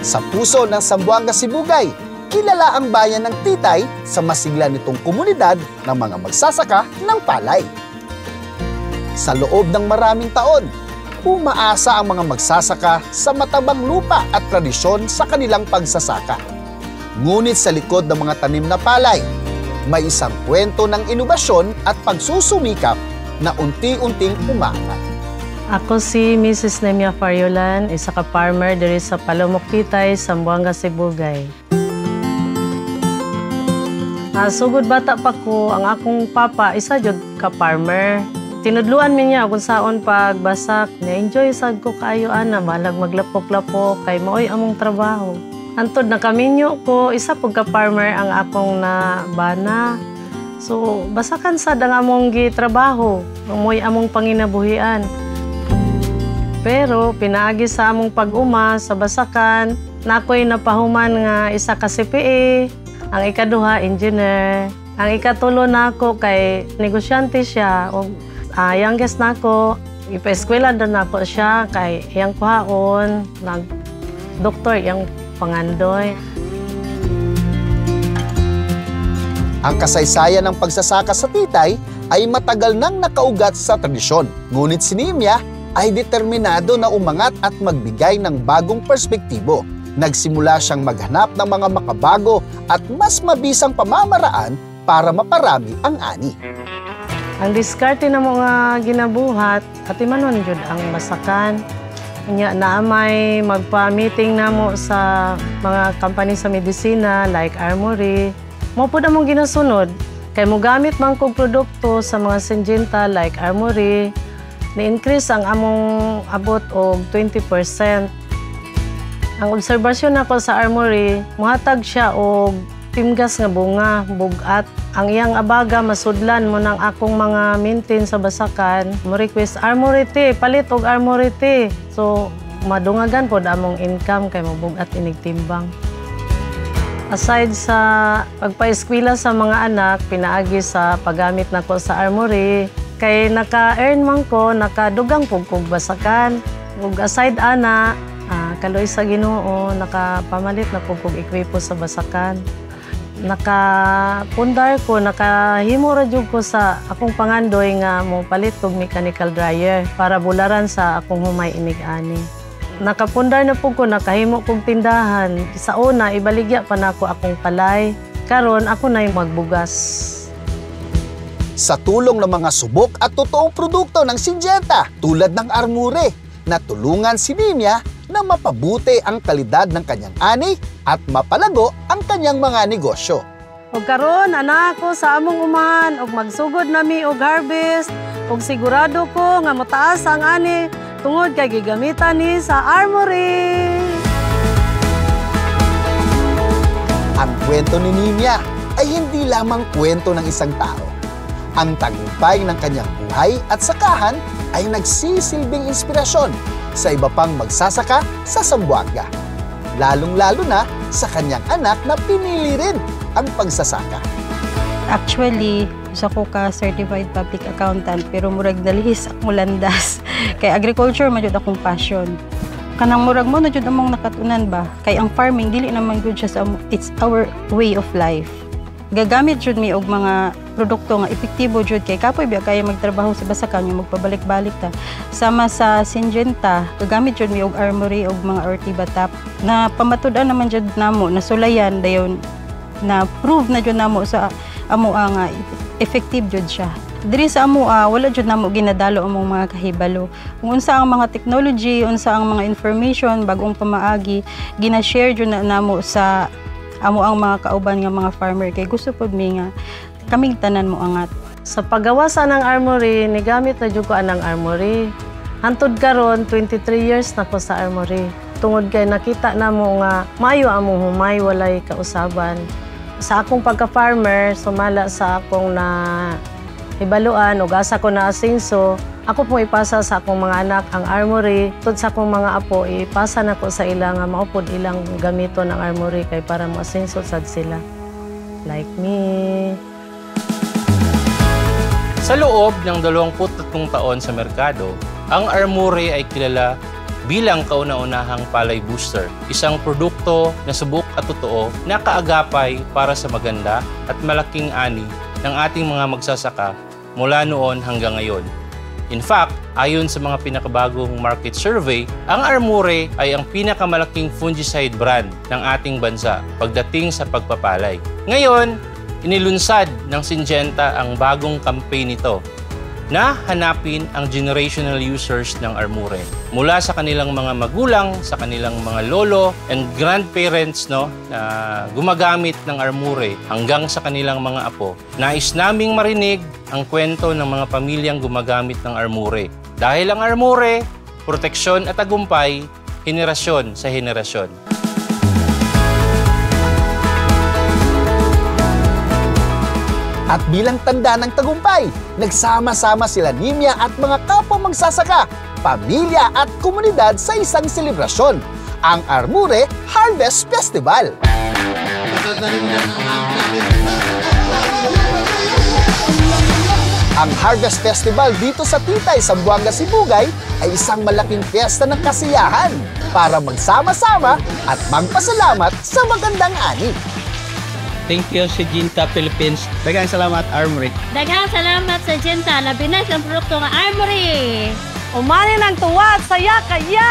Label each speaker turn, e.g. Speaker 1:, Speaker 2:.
Speaker 1: Sa puso ng Zamboanga Sibugay, kilala ang bayan ng Titay sa masigla nitong komunidad ng mga magsasaka ng palay. Sa loob ng maraming taon, umaasa ang mga magsasaka sa matabang lupa at tradisyon sa kanilang pagsasaka. Ngunit sa likod ng mga tanim na palay, may isang kwento ng inobasyon at pagsusumikap na unti-unting umaangat.
Speaker 2: Ako si Mrs. Nemia Fariolan, isa ka farmer diri sa Palomok Titay, Zamboanga Sibugay. Sugod bata pa ko, ang akong papa isa jud ka farmer. Tinudluan mi niya kung saon pagbasak. Na-enjoy sad ko kaayo ana, balag maglapok-lapok kay maoy among trabaho. Antod na kaminyo ko, isa pug ka farmer ang akong nabana. So basakan sad ang among gitrabaho, maoy among panginabuhian. Pero pinaagi sa among pag-uma sa basakan, nakoy napahuman nga isa ka CPA, ang ikaduha engineer, ang ikatulo nako kay negosyante siya o youngest nako ipa-eskwela din nako siya kay iyang kuhaon nag-doktor iyang pangandoy.
Speaker 1: Ang kasaysayan ng pagsasaka sa Titay ay matagal nang nakaugat sa tradisyon. Ngunit si Nemia ay determinado na umangat at magbigay ng bagong perspektibo. Nagsimula siyang maghanap ng mga makabago at mas mabisang pamamaraan para maparami ang ani.
Speaker 2: Ang diskarte ng mga ginabuhat, at imanon jud ang masakan. Nya naamay magpa-meeting namo sa mga company sa medisina like Armory. Mo pud among ginasunod kay mogamit man kog produkto sa mga Syngenta like Armory. Ni-increase ang among abot og 20%. Ang obserbasyon nako sa Armory, muhatag siya og timgas nga bunga, bugat. Ang iyang abaga masudlan mo ng akong mga maintain sa basakan. Mo request Armory tea, palit og Armory tea. So madungagan pod among income kay mabugat inig timbang. Aside sa pagpa-eskwela sa mga anak, pinaagi sa paggamit nako sa Armory. Kay naka-earn man ko, nakadugang kog basakan. Ug aside ana, kaloy sa Ginoo, nakapamalit na kog ekwipo sa basakan. Nakapundar ko, nakahimo ra jud ko sa akong pangandoy nga mo palit kog mechanical dryer para bularan sa akong humay inig-ani. Nakapundar na po ko, nakahimo kog tindahan. Sa una, ibaligya pa nako akong palay. Karon ako na yung magbugas.
Speaker 1: Sa tulong ng mga subok at totoong produkto ng Syngenta tulad ng Armory, natulungan si Nemia na mapabuti ang kalidad ng kanyang ani at mapalago ang kanyang mga negosyo.
Speaker 2: Og karon anak ko sa among umahan og magsugod nami og harvest og sigurado ko nga motaas ang ani tungod kay gigamitan ni sa Armory.
Speaker 1: Ang kwento ni Nemia ay hindi lamang kwento ng isang tao. Ang tagumpay ng kanyang buhay at sakahan ay nagsisilbing inspirasyon sa iba pang magsasaka sa Zamboanga. Lalong-lalo na sa kanyang anak na pinili rin ang pagsasaka.
Speaker 3: Actually, isa ko ka certified public accountant pero murag nalihis akong landas. Kay agriculture man jud akong passion. Kanang murag mo na jud among nakatunan ba? Kay ang farming dili naman gud siya sa it's our way of life. Gagamit jud mi og mga produkto nga epektibo jud kay kapoy biya kaya magtrabaho sa basakan yung magpabalik-balik ta. Sama sa Syngenta, gagamit jud mi og Armory og mga Ortiba top na pamatud-an naman jud namo nasulayan dayon na prove na jud namo sa amo nga effective jud siya. Diri sa amo wala jud namo ginadalo among mga kahibalo. Kung unsa ang mga technology, unsa ang mga information bagong pamaagi, gina-share jud na namo sa amo ang mga kauban nga mga farmer kay gusto pod mi nga kaming tanan mo angat.
Speaker 2: Sa paggawa ng Armory, nigamit na jud ko anang Armory. Hantod karon 23 years na ko sa Armory. Tungod kay nakita namo nga maayo among humay walay kausaban. Sa akong pagka-farmer, sumala sa akong na ibaluan ug asa ko na asingso, ako pong ipasa sa akong mga anak ang Armory. Tud sa akong mga apo, ipasa na ko sa ilang nga maupod ilang gamiton ng Armory kay para maasingso sad sila. Like me.
Speaker 4: Sa loob ng 23 taon sa merkado, ang Armory ay kilala bilang kauna-unahang palay booster. Isang produkto na subok at totoo na kaagapay para sa maganda at malaking ani ng ating mga magsasaka mula noon hanggang ngayon. In fact, ayon sa mga pinakabagong market survey, ang Armure ay ang pinakamalaking fungicide brand ng ating bansa pagdating sa pagpapalay. Ngayon, inilunsad ng Syngenta ang bagong campaign nito na hanapin ang generational users ng Armure. Mula sa kanilang mga magulang, sa kanilang mga lolo and grandparents na gumagamit ng Armure hanggang sa kanilang mga apo. Nais naming marinig ang kwento ng mga pamilyang gumagamit ng Armure. Dahil ang Armure, proteksyon at tagumpay, henerasyon sa henerasyon.
Speaker 1: At bilang tanda ng tagumpay, nagsama-sama sila Nimya at mga kapwa magsasaka, pamilya at komunidad sa isang selebrasyon, ang Armure Harvest Festival. Ang Harvest Festival dito sa Titay, Zamboanga, Sibugay ay isang malaking piyesta ng kasiyahan para magsama-sama at magpasalamat sa magandang ani.
Speaker 5: Thank you, Syngenta Philippines. Daghang salamat, Armory.
Speaker 6: Daghang salamat sa Syngenta, labi na sa produkto ng Armory.
Speaker 2: Umani ng tuwa at saya kaya!